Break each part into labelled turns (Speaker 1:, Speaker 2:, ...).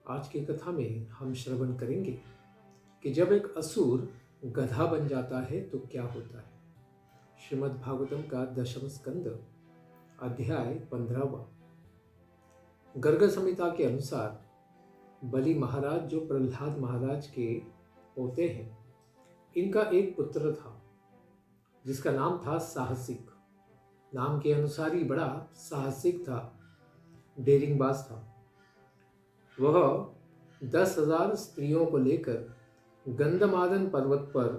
Speaker 1: आज की कथा में हम श्रवण करेंगे कि जब एक असुर गधा बन जाता है तो क्या होता है। श्रीमद् भागवतम का 10वां स्कंद अध्याय 15वां। गर्ग संहिता के अनुसार बलि महाराज जो प्रहलाद महाराज के पोते हैं, इनका एक पुत्र था जिसका नाम था साहसिक। नाम के अनुसार ही बड़ा साहसिक था, डेरिंगबाज था। वह 10,000 स्त्रियों को लेकर गंधमादन पर्वत पर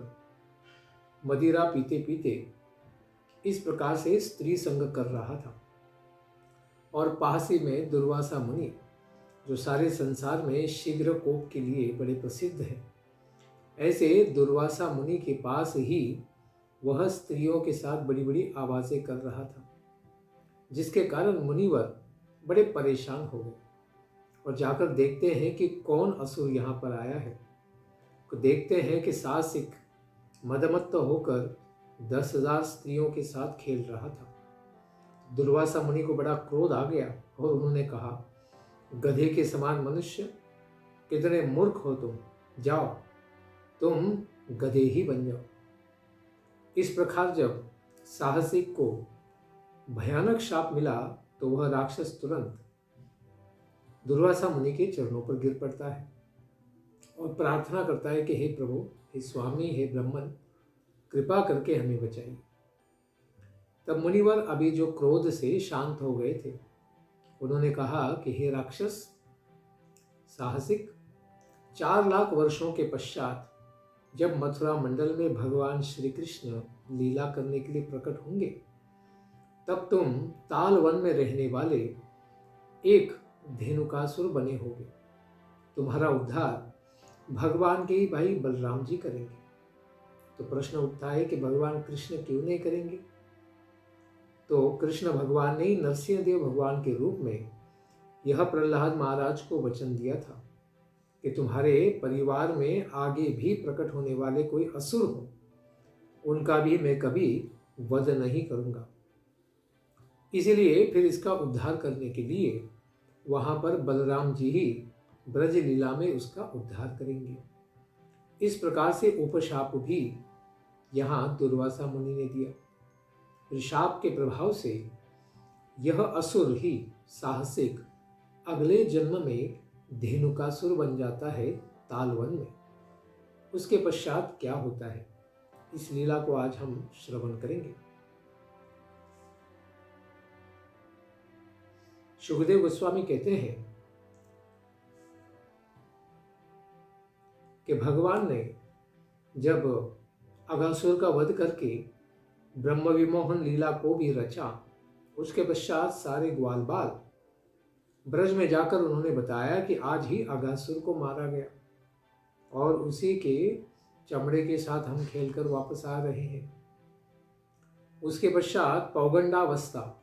Speaker 1: मदिरा पीते पीते इस प्रकार से स्त्री संग कर रहा था। और पासी में दुर्वासा मुनि, जो सारे संसार में शीघ्र कोप के लिए बड़े प्रसिद्ध हैं, ऐसे दुर्वासा मुनि के पास ही वह स्त्रियों के साथ बड़ी बड़ी आवाजें कर रहा था, जिसके कारण मुनिवर बड़े परेशान हो गए और जाकर देखते हैं कि कौन असुर यहाँ पर आया है। तो देखते हैं कि साहसिक मदमत्त होकर 10,000 स्त्रियों के साथ खेल रहा था। दुर्वासा मुनि को बड़ा क्रोध आ गया और उन्होंने कहा, गधे के समान मनुष्य, कितने मूर्ख हो तुम, जाओ तुम गधे ही बन जाओ। इस प्रकार जब साहसिक को भयानक शाप मिला तो वह राक्षस तुरंत दुर्वासा मुनि के चरणों पर गिर पड़ता है और प्रार्थना करता है कि हे प्रभु, हे स्वामी, हे ब्रह्मन, कृपा करके हमें बचाइए। तब मुनिवर अभी जो क्रोध से शांत हो गए थे, उन्होंने कहा कि हे राक्षस साहसिक, 4 लाख वर्षों के पश्चात जब मथुरा मंडल में भगवान श्री कृष्ण लीला करने के लिए प्रकट होंगे, तब तुम ताल वन में रहने वाले एक धेनुकासुर बने होगे। तुम्हारा उद्धार भगवान के ही भाई बलराम जी करेंगे। तो प्रश्न उठता है कि भगवान कृष्ण क्यों नहीं करेंगे। तो कृष्ण भगवान ने नरसिंह देव भगवान के रूप में यह प्रहलाद महाराज को वचन दिया था कि तुम्हारे परिवार में आगे भी प्रकट होने वाले कोई असुर हो, उनका भी मैं कभी वध नहीं करूंगा। इसीलिए फिर इसका उद्धार करने के लिए वहां पर बलराम जी ही ब्रज लीला में उसका उद्धार करेंगे। इस प्रकार से उपशाप भी यहाँ दुर्वासा मुनि ने दिया। शाप के प्रभाव से यह असुर ही साहसिक अगले जन्म में धेनुकासुर बन जाता है तालवन में। उसके पश्चात क्या होता है, इस लीला को आज हम श्रवण करेंगे। सुखदेव गोस्वामी कहते हैं कि भगवान ने जब अगासुर का वध करके ब्रह्म विमोहन लीला को भी रचा, उसके पश्चात सारे ग्वाल बाल ब्रज में जाकर उन्होंने बताया कि आज ही अगासुर को मारा गया और उसी के चमड़े के साथ हम खेलकर वापस आ रहे हैं। उसके पश्चात पौगंडावस्था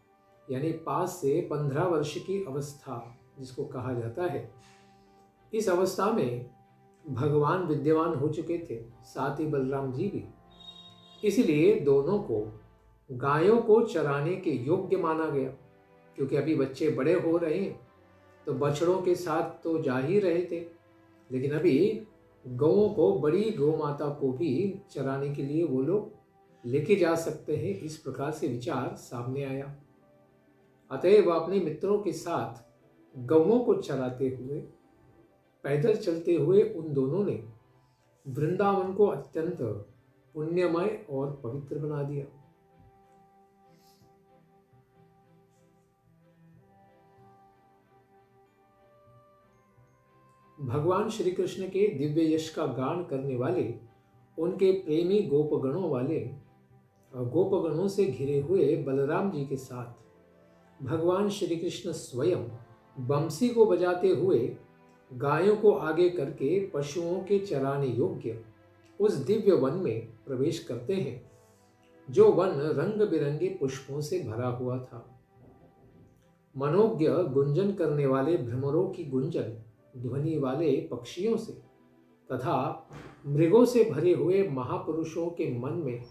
Speaker 1: यानी 5 से 15 वर्ष की अवस्था जिसको कहा जाता है, इस अवस्था में भगवान विद्यमान हो चुके थे, साथ ही बलराम जी भी। इसलिए दोनों को गायों को चराने के योग्य माना गया, क्योंकि अभी बच्चे बड़े हो रहे हैं तो बछड़ों के साथ तो जा ही रहे थे, लेकिन अभी गौओं को, बड़ी गौ माता को भी चराने के लिए वो लोग लेके जा सकते हैं। इस प्रकार से विचार सामने आया। अतएव अपने मित्रों के साथ गौओं को चराते हुए, पैदल चलते हुए उन दोनों ने वृंदावन को अत्यंत पुण्यमय और पवित्र बना दिया। भगवान श्री कृष्ण के दिव्य यश का गान करने वाले उनके प्रेमी गोपगणों से घिरे हुए बलराम जी के साथ भगवान श्री कृष्ण स्वयं बंसी को बजाते हुए गायों को आगे करके पशुओं के चराने योग्य उस दिव्य वन में प्रवेश करते हैं, जो वन रंग बिरंगे पुष्पों से भरा हुआ था। मनोज्ञ गुंजन करने वाले भ्रमरों की गुंजन ध्वनि वाले पक्षियों से तथा मृगों से भरे हुए महापुरुषों के मन में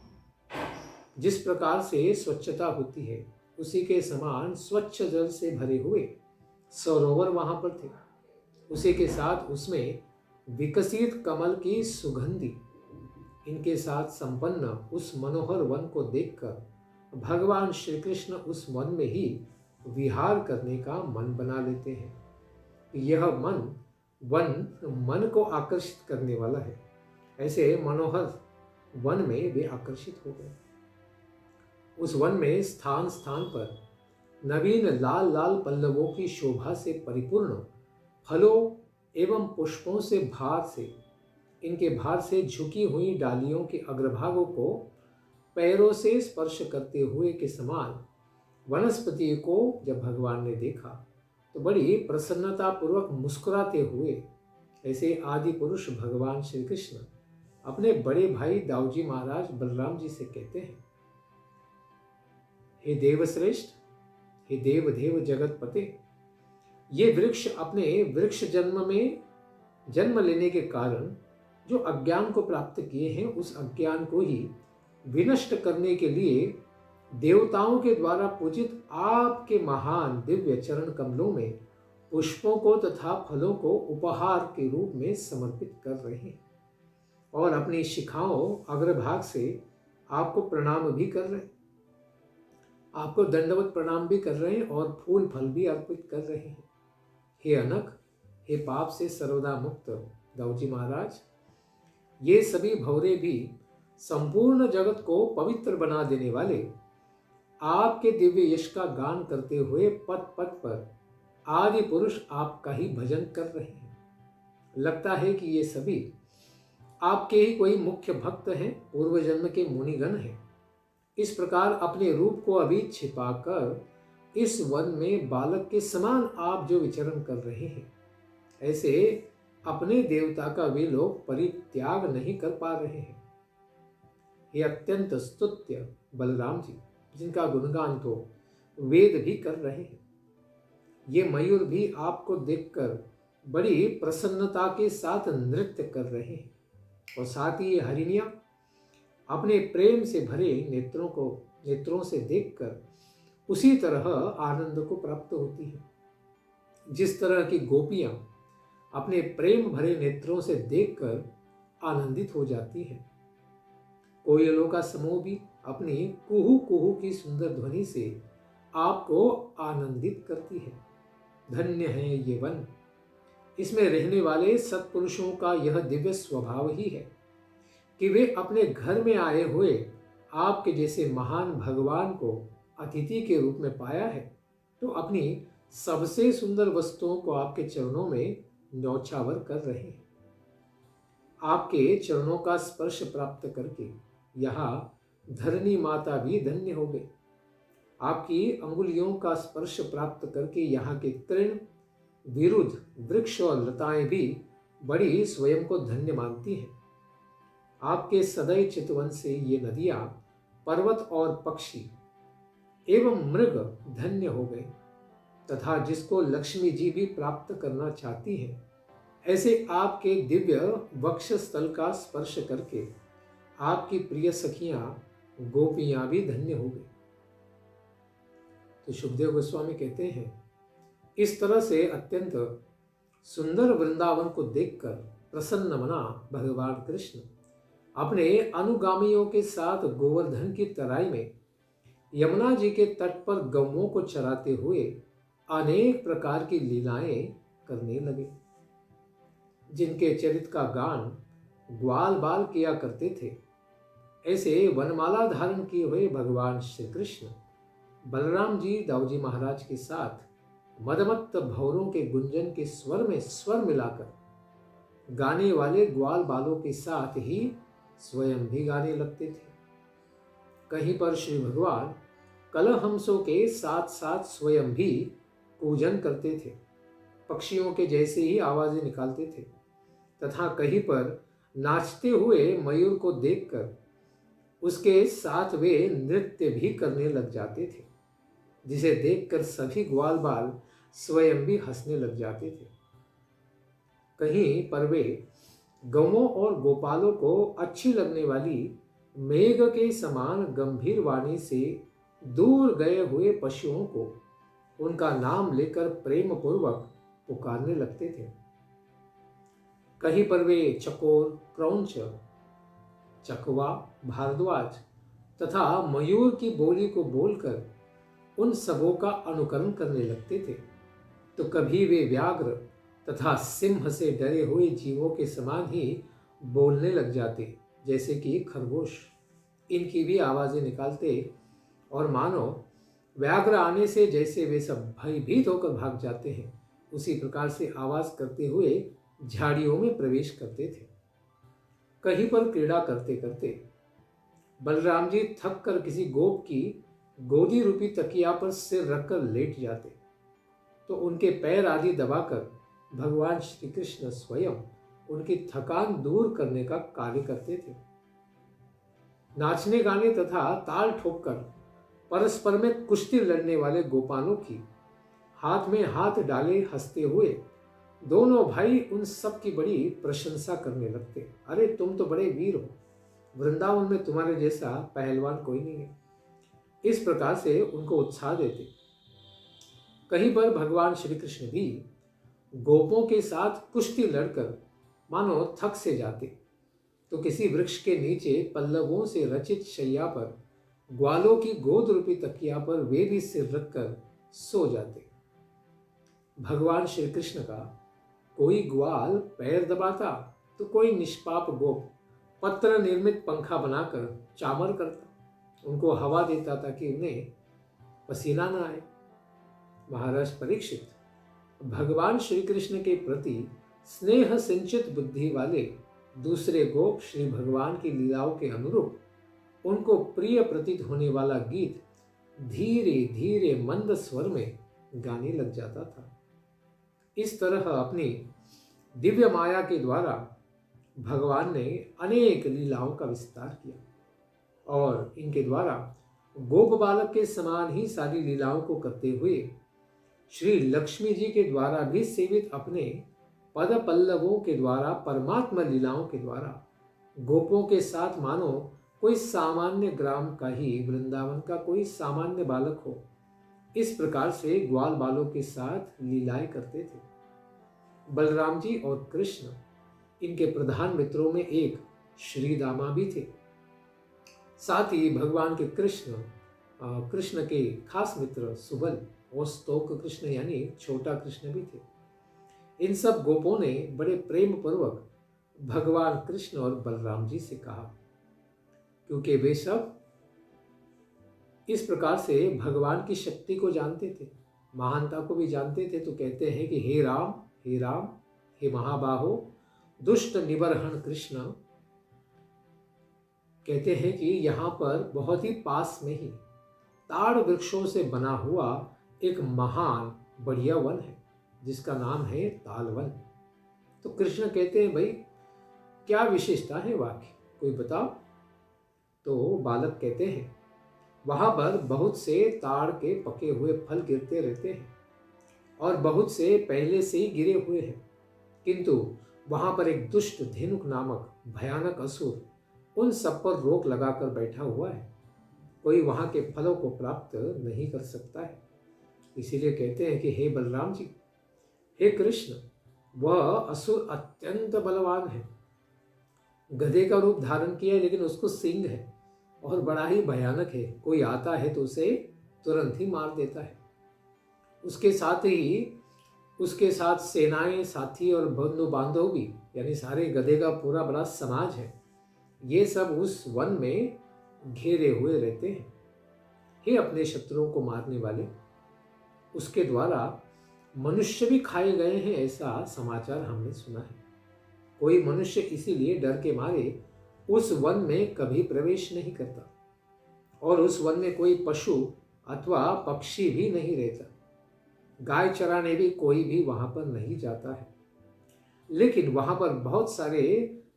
Speaker 1: जिस प्रकार से स्वच्छता होती है, उसी के समान स्वच्छ जल से भरे हुए सरोवर वहां पर थे। उसी के साथ उसमें विकसित कमल की सुगंधि, इनके साथ संपन्न उस मनोहर वन को देखकर भगवान श्री कृष्ण उस वन में ही विहार करने का मन बना लेते हैं। यह वन मन को आकर्षित करने वाला है। ऐसे मनोहर वन में वे आकर्षित हो गए। उस वन में स्थान स्थान पर नवीन लाल लाल पल्लवों की शोभा से परिपूर्ण फलों एवं पुष्पों से इनके भार से झुकी हुई डालियों के अग्रभागों को पैरों से स्पर्श करते हुए के समान वनस्पति को जब भगवान ने देखा तो बड़ी प्रसन्नता पूर्वक मुस्कुराते हुए ऐसे आदि पुरुष भगवान श्री कृष्ण अपने बड़े भाई दाऊजी महाराज बलराम जी से कहते हैं, हे देवश्रेष्ठ, हे देव देव जगत पते, ये वृक्ष अपने वृक्ष जन्म लेने के कारण जो अज्ञान को प्राप्त किए हैं, उस अज्ञान को ही विनष्ट करने के लिए देवताओं के द्वारा पूजित आपके महान दिव्य चरण कमलों में पुष्पों को तथा फलों को उपहार के रूप में समर्पित कर रहे हैं और अपनी शिखाओं अग्रभाग से आपको प्रणाम भी कर रहे हैं, आपको दंडवत प्रणाम भी कर रहे हैं और फूल फल भी अर्पित कर रहे हैं। हे अनक, हे पाप से सर्वदा मुक्त दाऊजी महाराज, ये सभी भौरे भी संपूर्ण जगत को पवित्र बना देने वाले आपके दिव्य यश का गान करते हुए पथ पथ पर आदि पुरुष आपका ही भजन कर रहे हैं। लगता है कि ये सभी आपके ही कोई मुख्य भक्त हैं, पूर्व जन्म के मुनिगण हैं। इस प्रकार अपने रूप को अभी छिपाकर इस वन में बालक के समान आप जो विचरण कर रहे हैं, ऐसे अपने देवता का वे लोग परित्याग नहीं कर पा रहे हैं। ये अत्यंत स्तुत्य बलराम जी, जिनका गुणगान तो वेद भी कर रहे हैं, ये मयूर भी आपको देखकर बड़ी प्रसन्नता के साथ नृत्य कर रहे हैं और साथ ही ये हरिणियां अपने प्रेम से भरे नेत्रों से देखकर उसी तरह आनंद को प्राप्त होती है जिस तरह की गोपियां अपने प्रेम भरे नेत्रों से देखकर आनंदित हो जाती हैं। कोयलों का समूह भी अपनी कुहू कुहू की सुंदर ध्वनि से आपको आनंदित करती है। धन्य है ये वन, इसमें रहने वाले सत्पुरुषों का यह दिव्य स्वभाव ही है कि वे अपने घर में आए हुए आपके जैसे महान भगवान को अतिथि के रूप में पाया है तो अपनी सबसे सुंदर वस्तुओं को आपके चरणों में न्यौछावर कर रहे हैं। आपके चरणों का स्पर्श प्राप्त करके यहाँ धरणी माता भी धन्य हो गई। आपकी अंगुलियों का स्पर्श प्राप्त करके यहाँ के तृण विरुद्ध वृक्ष और लताएं भी बड़ी स्वयं को धन्य मानती हैं। आपके सदैव चितवन से ये नदियां, पर्वत और पक्षी एवं मृग धन्य हो गए तथा जिसको लक्ष्मी जी भी प्राप्त करना चाहती हैं, ऐसे आपके दिव्य वक्षस्थल का स्पर्श करके आपकी प्रिय सखियां गोपियां भी धन्य हो गई। तो शुभदेव गोस्वामी कहते हैं, इस तरह से अत्यंत सुंदर वृंदावन को देखकर प्रसन्न मना भगवान कृष्ण अपने अनुगामियों के साथ गोवर्धन की तराई में यमुना जी के तट पर गौओं को चराते हुए अनेक प्रकार की लीलाएं करने लगे। जिनके चरित्र का गान ग्वाल बाल किया करते थे, ऐसे वनमाला धारण किए हुए भगवान श्री कृष्ण बलराम जी दाऊजी महाराज के साथ मदमत्त भौरों के गुंजन के स्वर में स्वर मिलाकर गाने वाले ग्वाल बालों के साथ ही स्वयं भी गाने लगते थे। कहीं पर श्री भगवान कलहंसों के साथ साथ स्वयं भी पूजन करते थे, पक्षियों के जैसे ही आवाजें निकालते थे तथा कहीं पर नाचते हुए मयूर को देखकर उसके साथ वे नृत्य भी करने लग जाते थे, जिसे देखकर सभी ग्वाल बाल स्वयं भी हंसने लग जाते थे। कहीं पर वे गौओं और गोपालों को अच्छी लगने वाली मेघ के समान गंभीर वाणी से दूर गए हुए पशुओं को उनका नाम लेकर प्रेम पूर्वक पुकारने लगते थे। कहीं पर वे चकोर, क्रौंच, चकवा, भारद्वाज तथा मयूर की बोली को बोलकर उन सबों का अनुकरण करने लगते थे, तो कभी वे व्याघ्र तथा सिंह से डरे हुए जीवों के समान ही बोलने लग जाते, जैसे कि खरगोश इनकी भी आवाजें निकालते, और मानो व्याघ्र आने से जैसे वे सब भयभीत होकर भाग जाते हैं, उसी प्रकार से आवाज करते हुए झाड़ियों में प्रवेश करते थे। कहीं पर क्रीड़ा करते करते बलराम जी थक कर किसी गोप की गोदी रूपी तकिया पर सिर रखकर लेट जाते, तो उनके पैर आदि दबाकर भगवान श्री कृष्ण स्वयं उनकी थकान दूर करने का कार्य करते थे। नाचने गाने तथा ताल ठोककर परस्पर में कुश्ती लड़ने वाले गोपालों की हाथ में हाथ डाले हंसते हुए दोनों भाई उन सब की बड़ी प्रशंसा करने लगते। अरे तुम तो बड़े वीर हो, वृंदावन में तुम्हारे जैसा पहलवान कोई नहीं है। इस प्रकार से उनको उत्साह देते। कहीं पर भगवान श्री कृष्ण भी गोपों के साथ कुश्ती लड़कर मानो थक से जाते, तो किसी वृक्ष के नीचे पल्लवों से रचित शैया पर ग्वालों की गोद रूपी तकिया पर वे भी सिर रखकर सो जाते। भगवान श्री कृष्ण का कोई ग्वाल पैर दबाता, तो कोई निष्पाप गोप पत्र निर्मित पंखा बनाकर चामर करता, उनको हवा देता ताकि उन्हें पसीना न आए। महाराज परीक्षित भगवान श्री कृष्ण के प्रति स्नेह सिंचित बुद्धि वाले दूसरे गोप श्री भगवान की लीलाओं के अनुरूप उनको प्रिय प्रतीत होने वाला गीत धीरे धीरे मंद स्वर में गाने लग जाता था। इस तरह अपनी दिव्य माया के द्वारा भगवान ने अनेक लीलाओं का विस्तार किया, और इनके द्वारा गोप बालक के समान ही सारी लीलाओं को करते हुए श्री लक्ष्मी जी के द्वारा भी सेवित अपने पद पल्लवों के द्वारा परमात्मा लीलाओं के द्वारा गोपों के साथ मानो कोई सामान्य ग्राम का ही वृंदावन का कोई सामान्य बालक हो, इस प्रकार से ग्वाल बालों के साथ लीलाएं करते थे। बलराम जी और कृष्ण इनके प्रधान मित्रों में एक श्री दामा भी थे। साथ ही भगवान के कृष्ण के खास मित्र सुबल और स्तोक कृष्ण यानी छोटा कृष्ण भी थे। इन सब गोपों ने बड़े प्रेम पूर्वक भगवान कृष्ण और बलराम जी से कहा, क्योंकि वे सब इस प्रकार से भगवान की शक्ति को जानते थे, महानता को भी जानते थे। तो कहते हैं कि हे राम, हे राम, हे महाबाहो दुष्ट निबरहण कृष्ण। कहते हैं कि यहाँ पर बहुत ही पास में ही ताड़ वृक्षों से बना हुआ एक महान बढ़िया वन है, जिसका नाम है तालवन। तो कृष्ण कहते हैं, भाई क्या विशेषता है वहाँ की, कोई बताओ। तो बालक कहते हैं, वहाँ पर बहुत से ताड़ के पके हुए फल गिरते रहते हैं, और बहुत से पहले से ही गिरे हुए हैं, किंतु वहाँ पर एक दुष्ट धेनुक नामक भयानक असुर उन सब पर रोक लगाकर बैठा हुआ है। कोई वहाँ के फलों को प्राप्त नहीं कर सकता है। इसीलिए कहते हैं कि हे बलराम जी, हे कृष्ण, वह असुर अत्यंत बलवान है, गधे का रूप धारण किया है, लेकिन उसको सींग है और बड़ा ही भयानक है। कोई आता है तो उसे तुरंत ही मार देता है। उसके साथ सेनाएं, साथी और बंधु बांधव भी, यानी सारे गधे का पूरा बड़ा समाज है। ये सब उस वन में घेरे हुए रहते हैं। हे अपने शत्रुओं को मारने वाले, उसके द्वारा मनुष्य भी खाए गए हैं, ऐसा समाचार हमने सुना है। कोई मनुष्य इसीलिए डर के मारे उस वन में कभी प्रवेश नहीं करता, और उस वन में कोई पशु अथवा पक्षी भी नहीं रहता। गाय चराने भी कोई भी वहां पर नहीं जाता है। लेकिन वहां पर बहुत सारे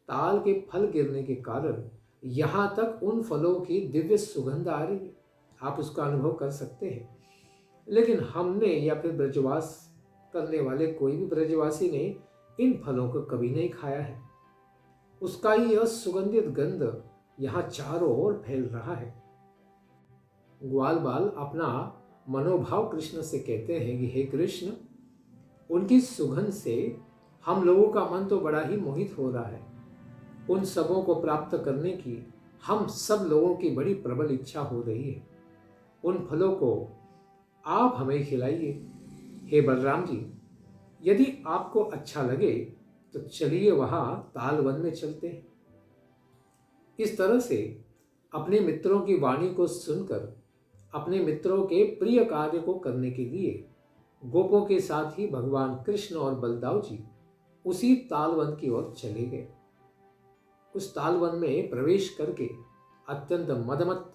Speaker 1: ताल के फल गिरने के कारण यहाँ तक उन फलों की दिव्य सुगंध आ रही है, आप उसका अनुभव कर सकते हैं। लेकिन हमने या फिर ब्रजवास करने वाले कोई भी ब्रजवासी ने इन फलों को कभी नहीं खाया है। उसका ही यह सुगंधित गंध यहाँ चारों ओर फैल रहा है। ग्वाल बाल अपना मनोभाव कृष्ण से कहते हैं कि हे कृष्ण, उनकी सुगंध से हम लोगों का मन तो बड़ा ही मोहित हो रहा है। उन सबों को प्राप्त करने की हम सब लोगों की बड़ी प्रबल इच्छा हो रही है। उन फलों को आप हमें खिलाइए। हे बलराम जी, यदि आपको अच्छा लगे तो चलिए वहां तालवन में चलते हैं। इस तरह से अपने मित्रों की वाणी को सुनकर अपने मित्रों के प्रिय कार्य को करने के लिए गोपों के साथ ही भगवान कृष्ण और बलदाव जी उसी तालवन की ओर चले गए। उस तालवन में प्रवेश करके अत्यंत मदमत्त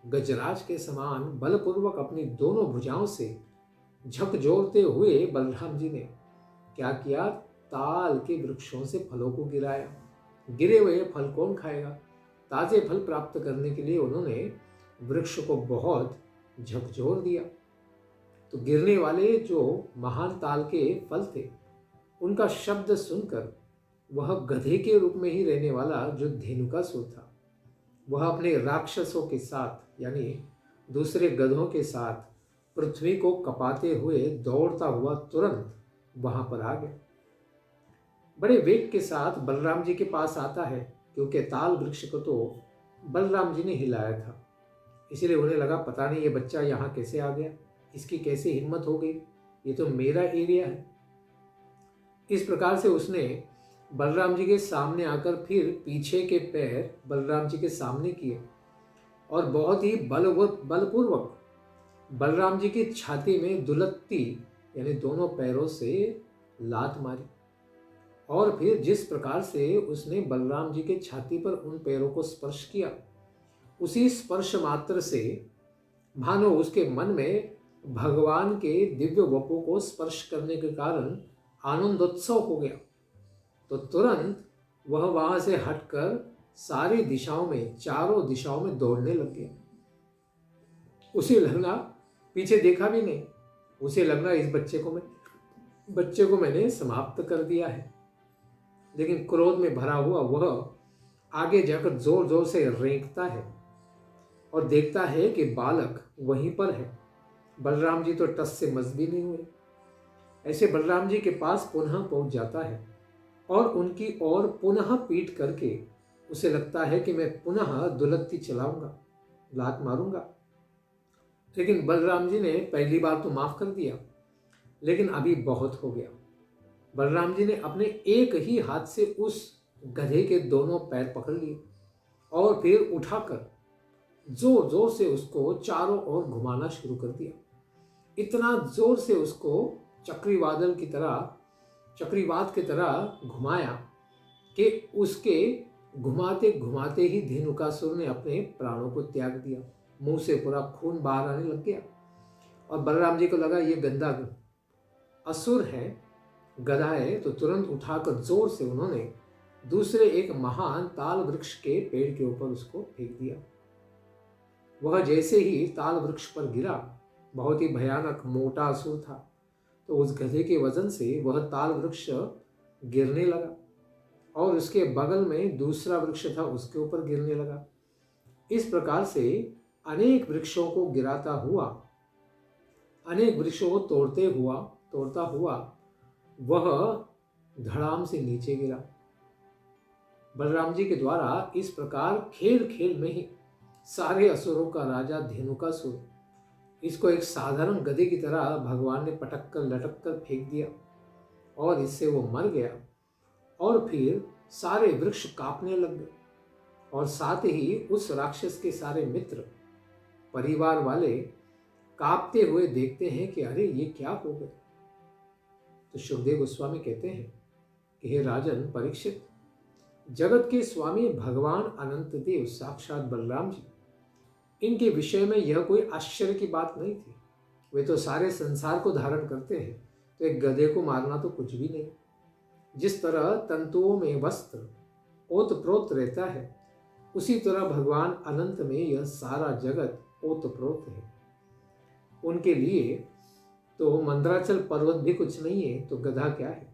Speaker 1: गजराज के समान बलपूर्वक अपनी दोनों भुजाओं से झकझोरते हुए बलराम जी ने क्या किया, ताल के वृक्षों से फलों को गिराया। गिरे हुए फल कौन खाएगा? ताजे फल प्राप्त करने के लिए उन्होंने वृक्ष को बहुत झकझोर दिया। तो गिरने वाले जो महान ताल के फल थे, उनका शब्द सुनकर वह गधे के रूप में ही रहने वाला जो धेनुकासुर था, वह अपने राक्षसों के साथ यानी दूसरे गधों के साथ पृथ्वी को कपाते हुए दौड़ता हुआ तुरंत वहां पर आ गया। बड़े वेग के साथ बलराम जी के पास आता है, क्योंकि ताल वृक्ष को तो बलराम जी ने हिलाया था। इसलिए उन्हें लगा पता नहीं ये बच्चा यहाँ कैसे आ गया, इसकी कैसे हिम्मत हो गई, ये तो मेरा एरिया है। इस प्रकार से उसने बलराम जी के सामने आकर फिर पीछे के पैर बलराम जी के सामने किए और बहुत ही बलपूर्वक बलराम जी की छाती में दुलत्ती यानी दोनों पैरों से लात मारी। और फिर जिस प्रकार से उसने बलराम जी के छाती पर उन पैरों को स्पर्श किया, उसी स्पर्श मात्र से मानो उसके मन में भगवान के दिव्य वपों को स्पर्श करने के कारण आनंदोत्सव हो गया। तो तुरंत वह वहां से हटकर सारी दिशाओं में, चारों दिशाओं में दौड़ने लग गया। उसे लगना, पीछे देखा भी नहीं, उसे लगना इस बच्चे को मैंने समाप्त कर दिया है। लेकिन क्रोध में भरा हुआ वह आगे जाकर जोर जोर से रेंकता है और देखता है कि बालक वहीं पर है। बलराम जी तो टस से मस भी नहीं हुए। ऐसे बलराम जी के पास पुनः पहुंच जाता है और उनकी ओर पुनः पीट करके उसे लगता है कि मैं पुनः दुलत्ती चलाऊंगा, लात मारूंगा। लेकिन बलराम जी ने पहली बार तो माफ कर दिया, लेकिन अभी बहुत हो गया। बलराम जी ने अपने एक ही हाथ से उस गधे के दोनों पैर पकड़ लिए और फिर उठाकर जोर जोर से उसको चारों ओर घुमाना शुरू कर दिया। इतना जोर से उसको चक्रवात की तरह घुमाया कि उसके घुमाते घुमाते ही धेनुकासुर ने अपने प्राणों को त्याग दिया। मुंह से पूरा खून बाहर आने लग गया और बलराम जी को लगा ये गंदा असुर है, गधा है। तो तुरंत उठाकर जोर से उन्होंने दूसरे एक महान ताल वृक्ष के पेड़ के ऊपर उसको फेंक दिया। वह जैसे ही ताल वृक्ष पर गिरा, बहुत ही भयानक मोटा असुर था, तो उस गधे के वजन से वह ताल वृक्ष गिरने लगा और उसके बगल में दूसरा वृक्ष था, उसके ऊपर गिरने लगा। इस प्रकार से अनेक वृक्षों को गिराता हुआ, अनेक वृक्षों को तोड़ता हुआ वह धड़ाम से नीचे गिरा। बलराम जी के द्वारा इस प्रकार खेल खेल में ही सारे असुरों का राजा धेनुकासुर, इसको एक साधारण गधे की तरह भगवान ने पटक कर लटक कर फेंक दिया और इससे वो मर गया। और फिर सारे वृक्ष कांपने लग गए और साथ ही उस राक्षस के सारे मित्र परिवार वाले कांपते हुए देखते हैं कि अरे ये क्या हो गया। तो सुखदेव गोस्वामी कहते हैं कि हे राजन परीक्षित, जगत के स्वामी भगवान अनंत देव साक्षात बलराम जी, इनके विषय में यह कोई आश्चर्य की बात नहीं थी। वे तो सारे संसार को धारण करते हैं, तो एक गधे को मारना तो कुछ भी नहीं। जिस तरह तंतुओं में वस्त्र ओतप्रोत रहता है, उसी तरह भगवान अनंत में यह सारा जगत ओतप्रोत है। उनके लिए तो मंदराचल पर्वत भी कुछ नहीं है, तो गधा क्या है।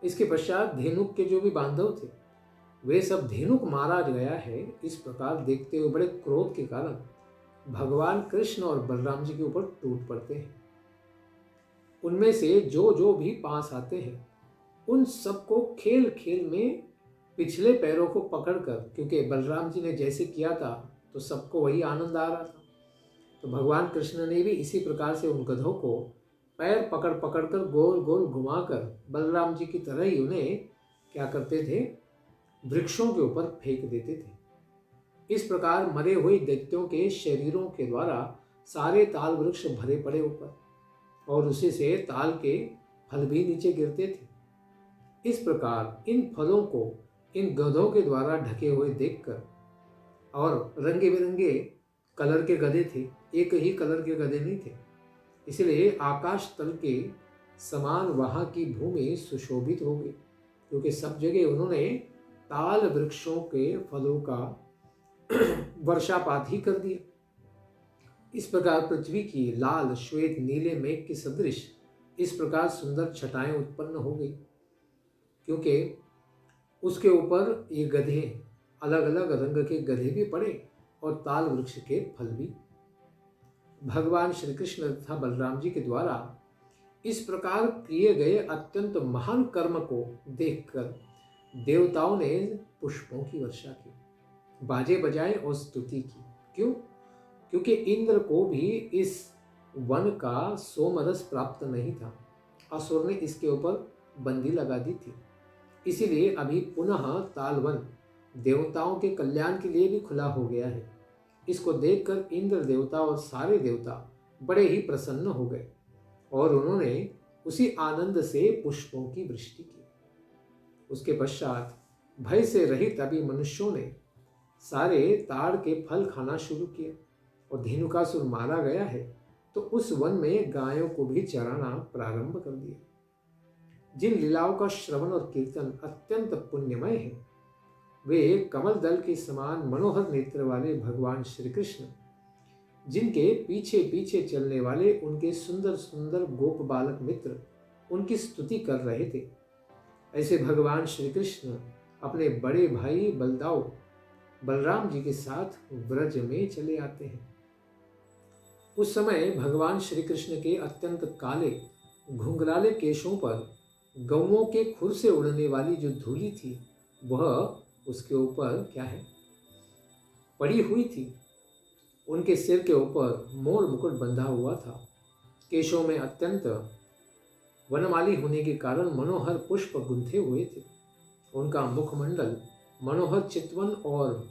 Speaker 1: इसके पश्चात धेनुक के जो भी बांधव थे, वे सब धेनुक मारा गया है इस प्रकार देखते हुए बड़े क्रोध के कारण भगवान कृष्ण और बलराम जी के ऊपर टूट पड़ते हैं। उनमें से जो जो भी पास आते हैं, उन सबको खेल खेल में पिछले पैरों को पकड़कर, क्योंकि बलराम जी ने जैसे किया था तो सबको वही आनंद आ रहा था, तो भगवान कृष्ण ने भी इसी प्रकार से उन गधों को पैर पकड़ पकड़ कर गोल गोल घुमाकर बलराम जी की तरह ही उन्हें क्या करते थे, वृक्षों के ऊपर फेंक देते थे। इस प्रकार मरे हुए दैत्यों के शरीरों के द्वारा सारे ताल वृक्ष भरे पड़े ऊपर, और उसी से ताल के फल भी नीचे गिरते थे। इस प्रकार इन फलों को इन गधों के द्वारा ढके हुए देखकर, और रंगे बिरंगे कलर के गधे थे, एक ही कलर के गधे नहीं थे, इसलिए आकाश तल के समान वहां की भूमि सुशोभित हो गई, क्योंकि सब जगह उन्होंने ताल वृक्षों के फलों का वर्षापात ही कर दिया। इस प्रकार पृथ्वी की लाल श्वेत नीले मेघ के सदृश इस प्रकार सुंदर छटाएं उत्पन्न हो गई, क्योंकि उसके ऊपर ये गधे, अलग अलग रंग के गधे भी पड़े और ताल वृक्ष के फल भी। भगवान श्री कृष्ण तथा बलराम जी के द्वारा इस प्रकार किए गए अत्यंत महान कर्म को देखकर देवताओं ने पुष्पों की वर्षा की, बाजे बजाए और स्तुति की। क्यों? क्योंकि इंद्र को भी इस वन का सोमरस प्राप्त नहीं था, असुर ने इसके ऊपर बंदी लगा दी थी, इसीलिए अभी पुनः तालवन देवताओं के कल्याण के लिए भी खुला हो गया है। इसको देखकर इंद्र देवता और सारे देवता बड़े ही प्रसन्न हो गए और उन्होंने उसी आनंद से पुष्पों की वृष्टि की। उसके पश्चात भय से रहित अभी मनुष्यों ने सारे ताड़ के फल खाना शुरू किए, और धेनुकासुर मारा गया है तो उस वन में गायों को भी चराना प्रारंभ कर दिया। जिन लीलाओं का श्रवण और कीर्तन अत्यंत पुण्यमय है, वे कमल दल के समान मनोहर नेत्र वाले भगवान श्री कृष्ण, जिनके पीछे पीछे चलने वाले उनके सुंदर सुंदर गोप बालक मित्र उनकी स्तुति कर रहे थे, ऐसे भगवान श्री कृष्ण अपने बड़े भाई बलराम जी के साथ व्रज में चले आते हैं। उस समय भगवान श्री कृष्ण के अत्यंत काले घुंघराले केशों पर गौओं के खुर से उड़ने वाली जो धूली थी वह उसके ऊपर क्या है, पड़ी हुई थी। उनके सिर के ऊपर मोर मुकुट बंधा हुआ था। केशों में अत्यंत वनमाली होने के कारण मनोहर पुष्प गुंथे हुए थे। उनका मुखमंडल मनोहर चितवन और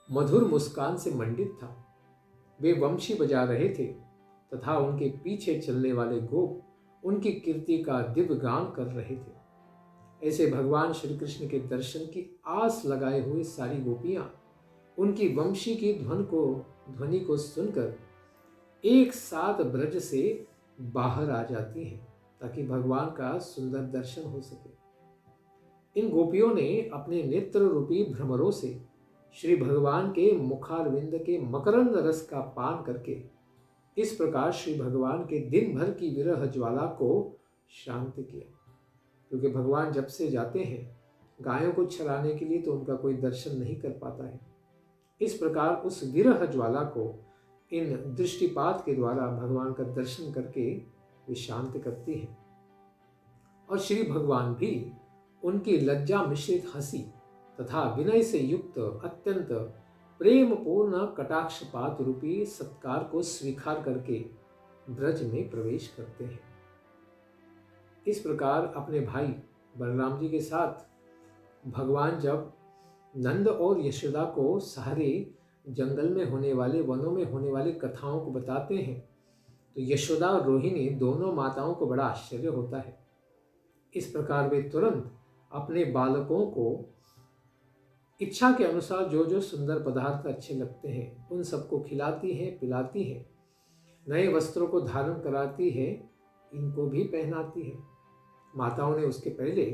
Speaker 1: मधुर मुस्कान से मंडित था। वे वंशी बजा रहे थे तथा उनके पीछे चलने वाले गोप उनकी कीर्ति का दिव्य गान कर रहे थे। ऐसे भगवान श्री कृष्ण के दर्शन की आस लगाए हुए सारी गोपियां उनकी वंशी की ध्वनि को सुनकर एक साथ ब्रज से बाहर आ जाती हैं ताकि भगवान का सुंदर दर्शन हो सके। इन गोपियों ने अपने नेत्र रूपी भ्रमरों से श्री भगवान के मुखारविंद के मकरंद रस का पान करके इस प्रकार श्री भगवान के दिन भर की विरह ज्वाला को शांत किया, क्योंकि भगवान जब से जाते हैं गायों को चराने के लिए तो उनका कोई दर्शन नहीं कर पाता है। इस प्रकार उस विरह ज्वाला को इन दृष्टिपात के द्वारा भगवान का दर्शन करके वे शांत करती हैं, और श्री भगवान भी उनकी लज्जा मिश्रित हंसी तथा विनय से युक्त अत्यंत प्रेम पूर्ण कटाक्षपात रूपी सत्कार को स्वीकार करके ब्रज में प्रवेश करते हैं। इस प्रकार अपने भाई बलराम जी के साथ भगवान जब नंद और यशोदा को सारे जंगल में होने वाले, वनों में होने वाली कथाओं को बताते हैं तो यशोदा और रोहिणी दोनों माताओं को बड़ा आश्चर्य होता है। इस प्रकार वे तुरंत अपने बालकों को इच्छा के अनुसार जो जो सुंदर पदार्थ अच्छे लगते हैं उन सबको खिलाती हैं, पिलाती हैं, नए वस्त्रों को धारण कराती है, इनको भी पहनाती है। माताओं ने उसके पहले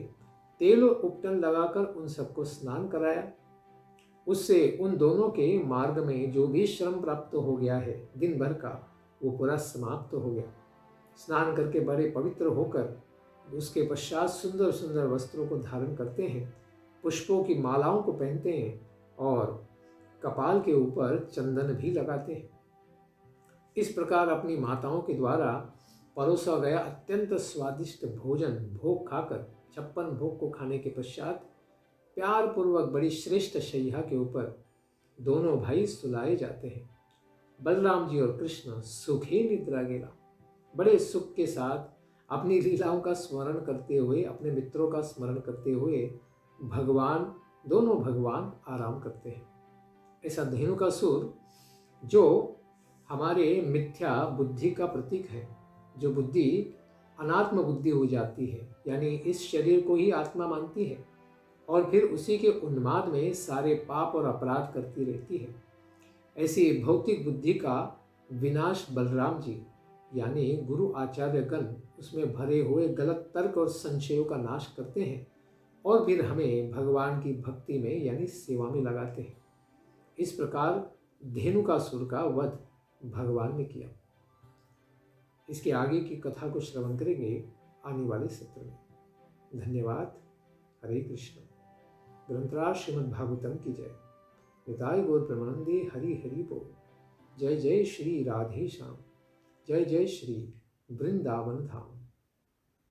Speaker 1: तेल और उपटन लगाकर उन सबको स्नान कराया। उससे उन दोनों के मार्ग में जो भी श्रम प्राप्त हो गया है दिन भर का, वो पूरा समाप्त हो गया। स्नान करके बड़े पवित्र होकर उसके पश्चात सुंदर सुंदर वस्त्रों को धारण करते हैं, पुष्पों की मालाओं को पहनते हैं और कपाल के ऊपर चंदन भी लगाते हैं। इस प्रकार अपनी माताओं के द्वारा परोसा गया अत्यंत स्वादिष्ट भोजन भोग खाकर 56 भोग को खाने के पश्चात प्यार पूर्वक बड़ी श्रेष्ठ शैया के ऊपर दोनों भाई सुलाए जाते हैं। बलराम जी और कृष्ण सुखी निद्रा गेला, बड़े सुख के साथ अपनी लीलाओं का स्मरण करते हुए, अपने मित्रों का स्मरण करते हुए दोनों भगवान आराम करते हैं। ऐसा धेनुकासुर जो हमारे मिथ्या बुद्धि का प्रतीक है, जो बुद्धि अनात्म बुद्धि हो जाती है, यानी इस शरीर को ही आत्मा मानती है और फिर उसी के उन्माद में सारे पाप और अपराध करती रहती है, ऐसी भौतिक बुद्धि का विनाश बलराम जी यानी गुरु आचार्य गण उसमें भरे हुए गलत तर्क और संशयों का नाश करते हैं और फिर हमें भगवान की भक्ति में यानी सेवा में लगाते हैं। इस प्रकार धेनुकासुर का वध भगवान ने किया। इसके आगे की कथा को श्रवण करेंगे आने वाले सत्र में। धन्यवाद। हरे कृष्ण। ग्रंथराज श्रीमद् भागवतम की जय। निताय गौर प्रेमानंदे हरि हरि बोल। जय जय श्री राधे श्याम। जय जय श्री वृंदावन धाम।